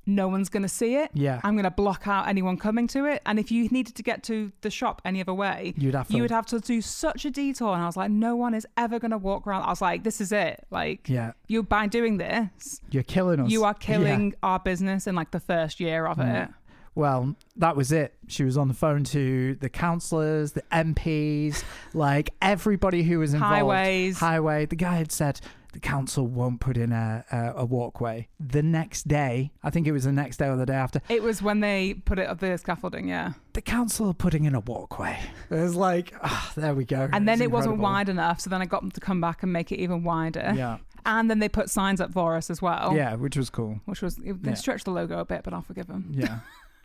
No one's going to see it. I'm going to block out anyone coming to it. And if you needed to get to the shop any other way, you would have to do such a detour. And I was like, no one is ever going to walk around. I was like, this is it. Like, you, by doing this, you're killing us. You are killing our business in like the first year of it. Well, that was it. She was on the phone to the councillors, the MPs, like everybody who was involved. Highway. The guy had said the council won't put in a walkway. The next day, I think it was the next day or the day after. It was when they put it up the scaffolding, the council are putting in a walkway. It was like, there we go. And then it wasn't wide enough, so then I got them to come back and make it even wider. And then they put signs up for us as well. Which was cool. They stretched the logo a bit, but I'll forgive them.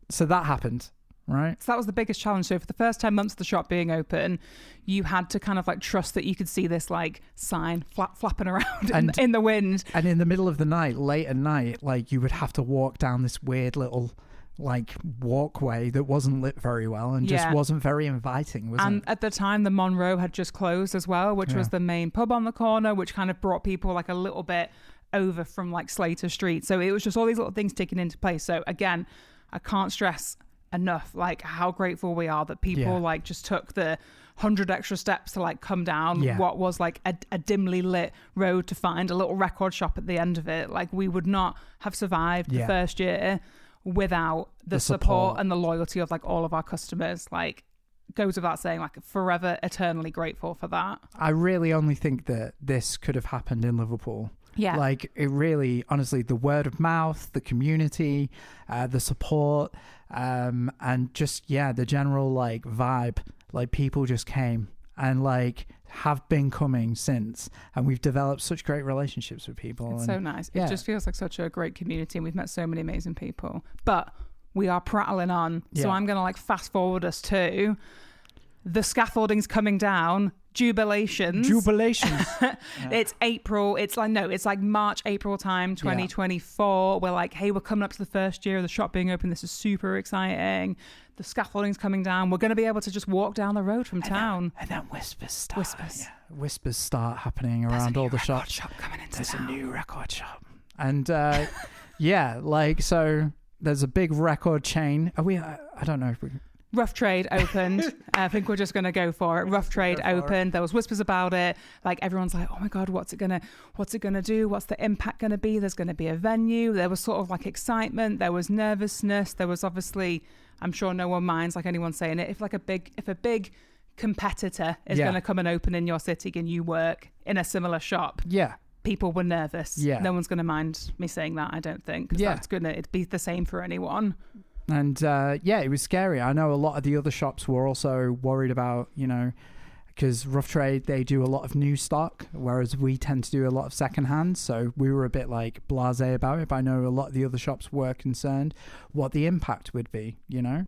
So that happened, right? So that was the biggest challenge. So for the first 10 months of the shop being open, you had to kind of like trust that you could see this like sign flapping around in the wind. And in the middle of the night, late at night, like you would have to walk down this weird little like walkway that wasn't lit very well and just wasn't very inviting, was it? And at the time, the Monroe had just closed as well, which was the main pub on the corner, which kind of brought people like a little bit over from like Slater Street. So it was just all these little things taken into place. So again, I can't stress enough like how grateful we are that people like just took the 100 extra steps to like come down what was like a dimly lit road to find a little record shop at the end of it. Like we would not have survived the first year without the support and the loyalty of like all of our customers. Like goes without saying, like forever eternally grateful for that. I really only think that this could have happened in Liverpool. Yeah. Like it really, honestly, the word of mouth, the community, the support, and just, the general like vibe, like people just came and like have been coming since. And we've developed such great relationships with people. It's and, so nice. It just feels like such a great community. And we've met so many amazing people. But we are prattling on. So I'm going to like fast forward us to the scaffolding's coming down. Jubilations. It's April. It's like March, April time, 2024. We're like, hey, we're coming up to the first year of the shop being open. This is super exciting. The scaffolding's coming down. We're going to be able to just walk down the road from town. And then whispers start. Whispers start happening around all the shops. Shop coming into There's town. a new record shop. And so there's a big record chain. Are we? I don't know if we. Rough Trade opened. I think we're just going to go for it. Rough Trade opened. There was whispers about it. Like everyone's like, oh my God, what's it gonna do? What's the impact gonna be? There's gonna be a venue. There was sort of like excitement. There was nervousness. There was obviously, I'm sure no one minds like anyone saying it. If a big competitor is going to come and open in your city and you work in a similar shop. Yeah. People were nervous. Yeah. No one's going to mind me saying that, I don't think. Because it'd be the same for anyone. And it was scary. I know a lot of the other shops were also worried about, because Rough Trade, they do a lot of new stock, whereas we tend to do a lot of secondhand. So we were a bit like blasé about it, but I know a lot of the other shops were concerned what the impact would be,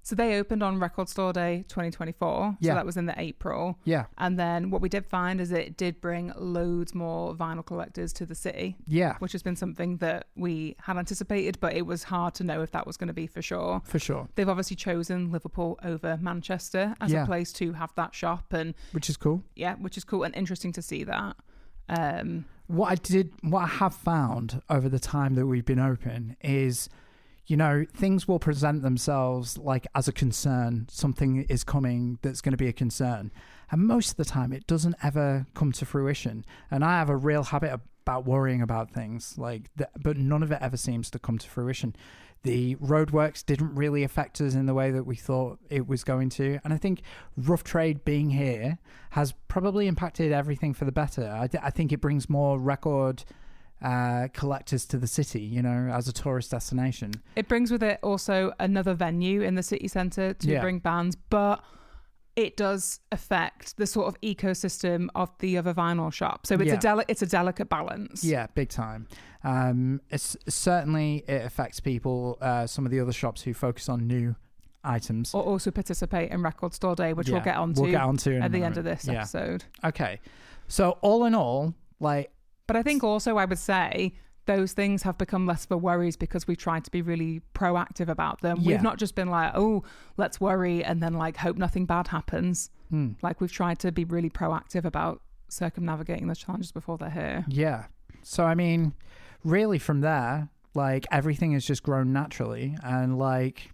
So they opened on Record Store Day 2024. So that was in the April. Yeah. And then what we did find is it did bring loads more vinyl collectors to the city. Yeah. Which has been something that we had anticipated, but it was hard to know if that was going to be for sure. For sure. They've obviously chosen Liverpool over Manchester as a place to have that shop, and which is cool. Yeah, which is cool and interesting to see that. What I have found over the time that we've been open is, things will present themselves like as a concern. Something is coming that's going to be a concern. And most of the time it doesn't ever come to fruition. And I have a real habit about worrying about things but none of it ever seems to come to fruition. The roadworks didn't really affect us in the way that we thought it was going to. And I think Rough Trade being here has probably impacted everything for the better. I think it brings more record collectors to the city, as a tourist destination. It brings with it also another venue in the city centre to bring bands, but it does affect the sort of ecosystem of the other vinyl shop. So it's a delicate balance. Yeah, big time. It's certainly it affects people. Some of the other shops who focus on new items or also participate in Record Store Day, which we'll get onto at the end of this episode. Okay, so all in all, but I think also I would say those things have become less of a worries because we've tried to be really proactive about them. We've not just been like, oh, let's worry and then hope nothing bad happens. We've tried to be really proactive about circumnavigating the challenges before they're here. Yeah. So, I mean, really from there, everything has just grown naturally. And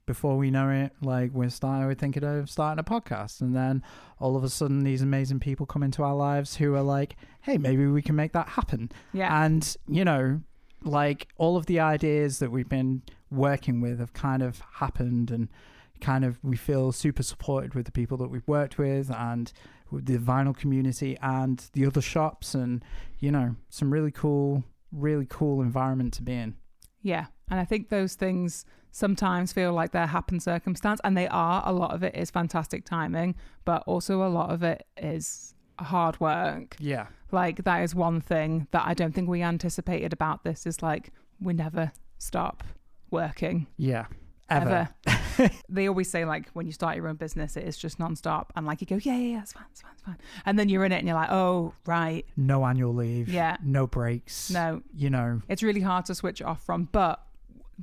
before we know it, we're thinking of starting a podcast. And then all of a sudden these amazing people come into our lives who are like, hey, maybe we can make that happen. Yeah. And, all of the ideas that we've been working with have kind of happened, and we feel super supported with the people that we've worked with and with the vinyl community and the other shops, and, some really cool environment to be in. Yeah. And I think those things sometimes feel like they're happen circumstance, and they are. A lot of it is fantastic timing, but also a lot of it is hard work. Yeah. That is one thing that I don't think we anticipated about this is we never stop working. Yeah. Ever. They always say when you start your own business, it is just nonstop. And you go, yeah, it's fine. And then you're in it and you're like, oh, right. No annual leave. Yeah. No breaks. No. It's really hard to switch off from. But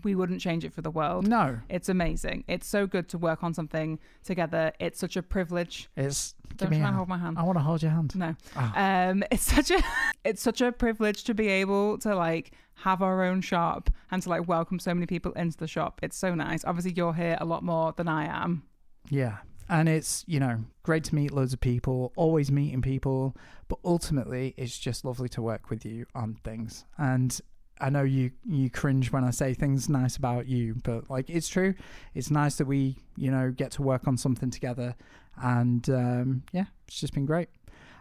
we wouldn't change it for the world. No. It's amazing. It's so good to work on something together. It's such a privilege. Don't try and hold my hand. I want to hold your hand. No. Oh. It's such a privilege to be able to like have our own shop and to like welcome so many people into the shop. It's so nice. Obviously you're here a lot more than I am. Yeah. And it's, great to meet loads of people, always meeting people, but ultimately it's just lovely to work with you on things. And I know you cringe when I say things nice about you, but like it's true. It's nice that we, get to work on something together. And it's just been great.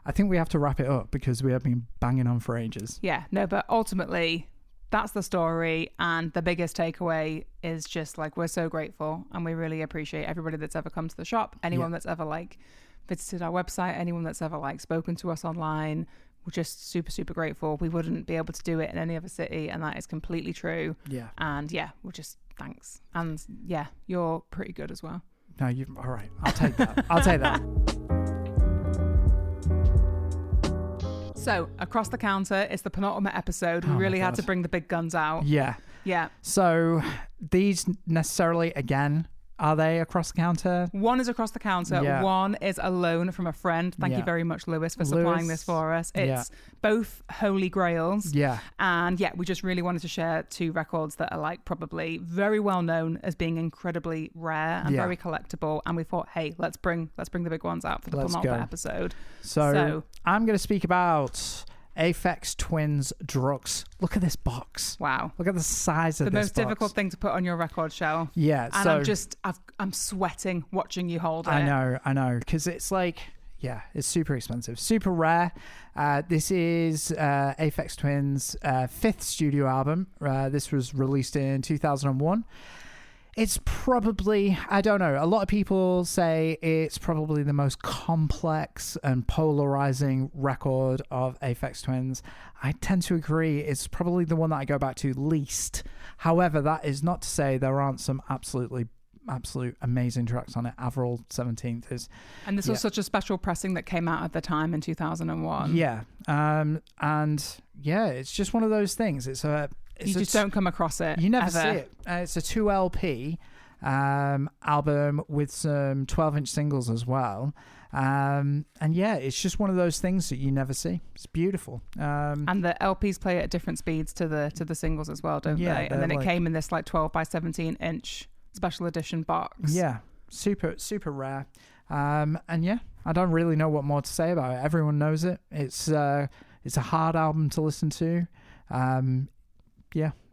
I think we have to wrap it up because we have been banging on for ages. Yeah, no, but ultimately that's the story. And the biggest takeaway is just like, we're so grateful and we really appreciate everybody that's ever come to the shop. Anyone that's ever like visited our website, anyone that's ever like spoken to us online. We're just super, super grateful. We wouldn't be able to do it in any other city, and that is completely true. Yeah. And we're just thanks. And you're pretty good as well. No, all right. I'll take that. I'll take that. So, Across the Counter is the penultimate episode. We really had to bring the big guns out. Yeah. Yeah. So, these necessarily, again, are they across the counter? One is across the counter. Yeah. One is a loan from a friend. Thank you very much, Lewis, for supplying this for us. It's both holy grails. Yeah. And we just really wanted to share two records that are like probably very well known as being incredibly rare and very collectible. And we thought, hey, let's bring the big ones out for the penultimate episode. So I'm going to speak about Aphex Twins Drugs. Look at this box. Wow. Look at the size of this box. The most difficult box. thing to put on your record shelf. Yeah. And I'm sweating watching you hold it. I know. Because it's like, it's super expensive. Super rare. This is Aphex Twins' fifth studio album. This was released in 2001. It's probably, I don't know, a lot of people say it's probably the most complex and polarizing record of Aphex Twins. I tend to agree. It's probably the one that I go back to least. However, that is not to say there aren't some absolute amazing tracks on it. Avril 17th is... And this was such a special pressing that came out at the time in 2001. Yeah. It's just one of those things. You just don't come across it. You never ever. see it. It's a 2 LP album with some 12-inch singles as well. It's just one of those things that you never see. It's beautiful. And the LPs play at different speeds to the singles as well, don't they? And then it came in this like 12 by 17 inch special edition box. Yeah, super, super rare. I don't really know what more to say about it. Everyone knows it. It's a hard album to listen to.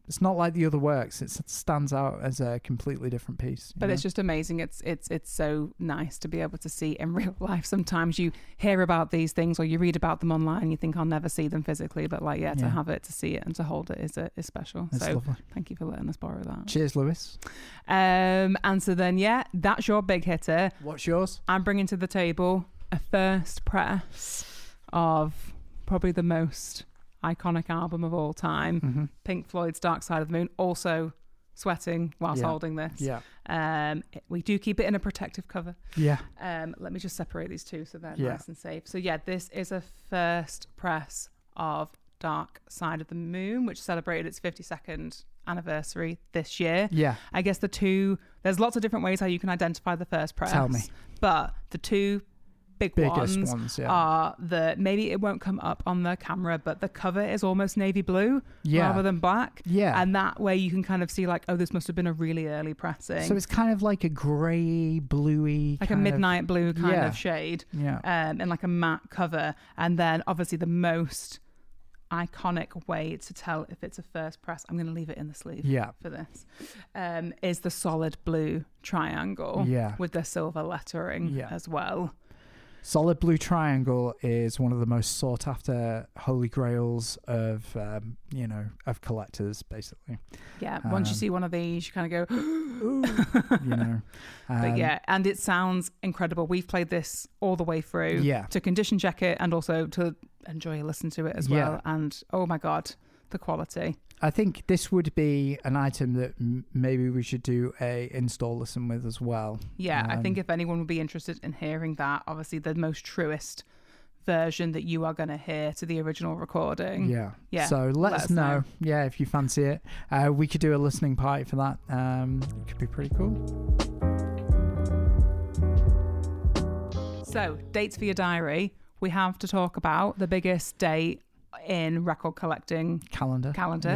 It's not like the other works. It stands out as a completely different piece. But it's just amazing. It's so nice to be able to see in real life. Sometimes you hear about these things or you read about them online and you think I'll never see them physically. But to have it, to see it and to hold it is special. It's so lovely. Thank you for letting us borrow that. Cheers, Lewis. And so then, that's your big hitter. What's yours? I'm bringing to the table a first press of probably the most iconic album of all time, Pink Floyd's Dark Side of the Moon. Also sweating whilst holding this. We do keep it in a protective cover. Let me just separate these two so they're nice and safe. So this is a first press of Dark Side of the Moon, which celebrated its 52nd anniversary this year. I guess there's lots of different ways how you can identify the first press. Tell me. But the two biggest ones are maybe it won't come up on the camera, but the cover is almost navy blue rather than black. And that way you can kind of see like, oh, this must have been a really early pressing. So it's kind of like a grey, bluey, like a midnight blue kind of shade. And like a matte cover. And then obviously the most iconic way to tell if it's a first press, I'm going to leave it in the sleeve for this, is the solid blue triangle with the silver lettering as well. Solid blue triangle is one of the most sought after holy grails of of collectors, basically. Once you see one of these you kind of go ooh, but and it sounds incredible. We've played this all the way through to condition check it and also to enjoy and listen to it as well, and oh my god, the quality. I think this would be an item that maybe we should do a install listen with as well. I think if anyone would be interested in hearing that, obviously the most truest version that you are going to hear to the original recording. Yeah. So let us know. Yeah, if you fancy it. We could do a listening party for that. It could be pretty cool. So, dates for your diary. We have to talk about the biggest date in record collecting calendar,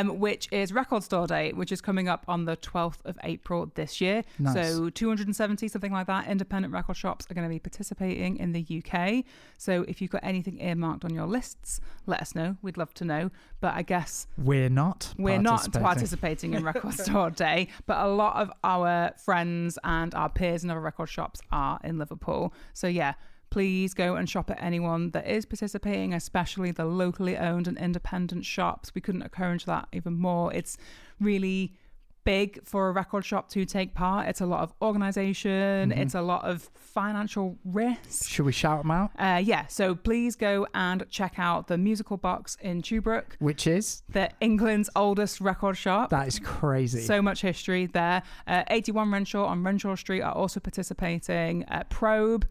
which is Record Store Day, which is coming up on the 12th of April this year. Nice. So 270, something like that, independent record shops are going to be participating in the UK. So if you've got anything earmarked on your lists, let us know. We'd love to know. But I guess we're not participating in Record Store Day, but a lot of our friends and our peers in other record shops are in Liverpool. So yeah, please go and shop at anyone that is participating, especially the locally owned and independent shops. We couldn't encourage that even more. It's really big for a record shop to take part. It's a lot of organisation. It's a lot of financial risk. Should we shout them out? Yeah. So please go and check out the Musical Box in Tuebrook, which is England's oldest record shop. That is crazy. So much history there. 81 Renshaw on Renshaw Street are also participating. Probe,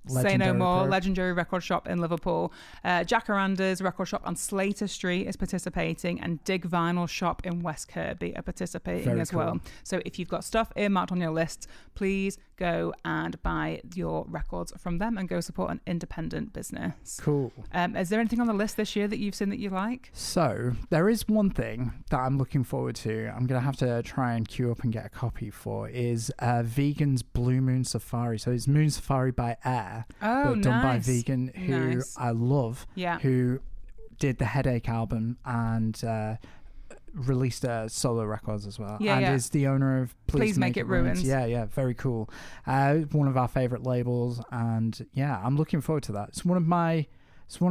Say No More, legendary record shop in Liverpool. Jacaranda's record shop on Slater Street is participating, and Dig Vinyl shop in West Kirby are participating as well. So if you've got stuff earmarked on your list, please go and buy your records from them and go support an independent business. Cool. Is there anything on the list this year that you've seen that you like? So there is one thing that I'm looking forward to. I'm going to have to try and queue up and get a copy for, is Vegan's Blue Moon Safari. So it's Moon Safari by Air. But done by Vegan, who I love, who did the Headache album and released solo records as well, is the owner of Please Make It Ruins. Yeah, very cool. One of our favorite labels, and I'm looking forward to that. It's one of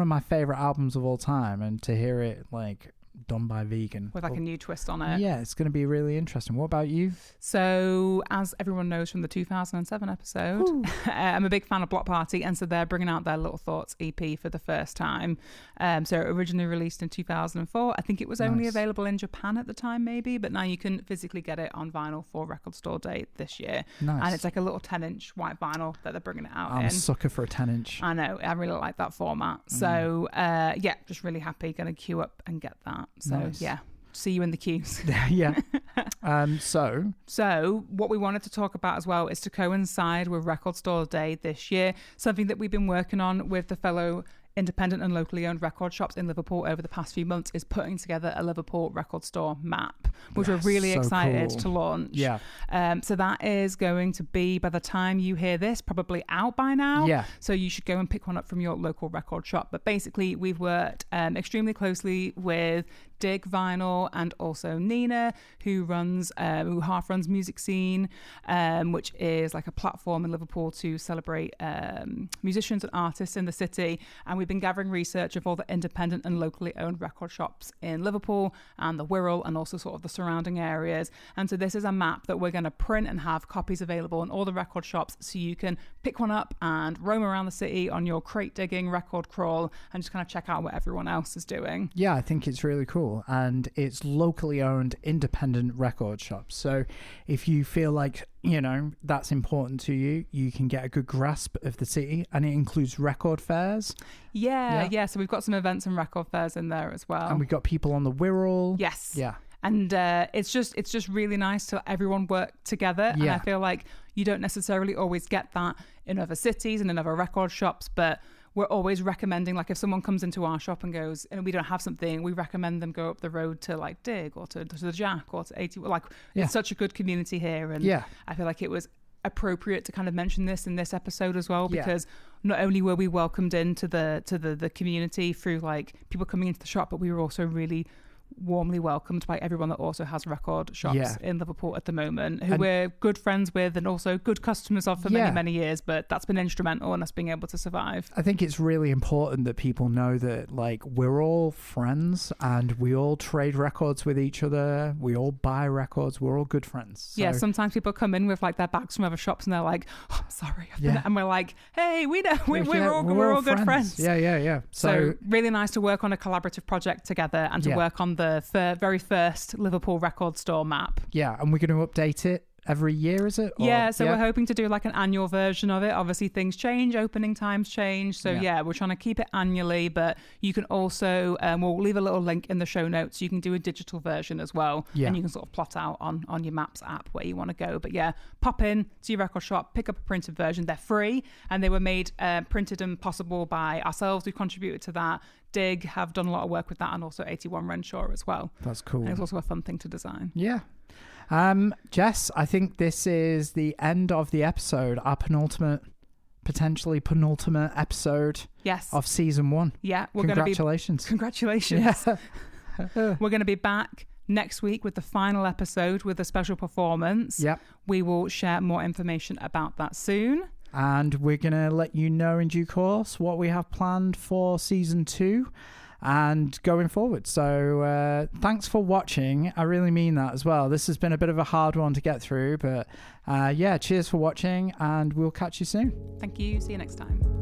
my favorite albums of all time, and to hear it like done by Vegan with like a new twist on it. Yeah, it's going to be really interesting. What about you? So, as everyone knows from the 2007 episode, I'm a big fan of Block Party, and so they're bringing out their Little Thoughts EP for the first time. So originally released in 2004. I think it was only available in Japan at the time, maybe, but now you can physically get it on vinyl for Record Store Day this year. Nice. And it's like a little 10-inch white vinyl that they're bringing it out in. I'm a sucker for a 10-inch. I know, I really like that format. So just really happy, going to queue up and get that. So see you in the queues. So what we wanted to talk about as well is to coincide with Record Store Day this year, something that we've been working on with the fellow independent and locally owned record shops in Liverpool over the past few months, is putting together a Liverpool record store map, which we're really excited to launch. So that is going to be, by the time you hear this, probably out by now. So you should go and pick one up from your local record shop. But basically, we've worked extremely closely with Dig Vinyl and also Nina, who half runs Music Scene, which is like a platform in Liverpool to celebrate musicians and artists in the city. And we've been gathering research of all the independent and locally owned record shops in Liverpool and the Wirral and also sort of the surrounding areas. And so this is a map that we're going to print and have copies available in all the record shops, so you can pick one up and roam around the city on your crate digging record crawl and just kind of check out what everyone else is doing. Yeah, I think it's really cool. And it's locally owned independent record shops. So if you feel like, that's important to you, you can get a good grasp of the city, and it includes record fairs. So we've got some events and record fairs in there as well. And we've got people on the Wirral. Yes. Yeah. And it's just really nice to let everyone work together. And I feel like you don't necessarily always get that in other cities and in other record shops, but we're always recommending, like, if someone comes into our shop and goes, and we don't have something, we recommend them go up the road to like Dig or to the Jack or to 80. It's such a good community here, and I feel like it was appropriate to kind of mention this in this episode as well, because not only were we welcomed into the community through like people coming into the shop, but we were also really warmly welcomed by everyone that also has record shops in Liverpool at the moment, who we're good friends with and also good customers of for many years, but that's been instrumental in us being able to survive. I think it's really important that people know that, like, we're all friends and we all trade records with each other, we all buy records, we're all good friends. So, sometimes people come in with like their bags from other shops and they're like, oh, I'm sorry, and we're like, hey, we know we're all good friends. So really nice to work on a collaborative project together and to work on the very first Liverpool record store map. And we're going to update it every year, is it? Yeah, so we're hoping to do like an annual version of it. Obviously things change, opening times change, so we're trying to keep it annually, but you can also we'll leave a little link in the show notes. You can do a digital version as well, and you can sort of plot out on your Maps app where you want to go. But yeah, pop in to your record shop, pick up a printed version. They're free, and they were made printed and possible by ourselves. We contributed to that. Dig have done a lot of work with that, and also 81 Renshaw as well. That's cool. And it's also a fun thing to design. Yeah. Jess, I think this is the end of the episode, our potentially penultimate episode of season 1. Yeah. Congratulations. Congratulations. Yeah. We're going to be back next week with the final episode with a special performance. Yep. We will share more information about that soon. And we're going to let you know in due course what we have planned for season 2 and going forward. So thanks for watching. I really mean that as well. This has been a bit of a hard one to get through, but cheers for watching, and we'll catch you soon. Thank you. See you next time.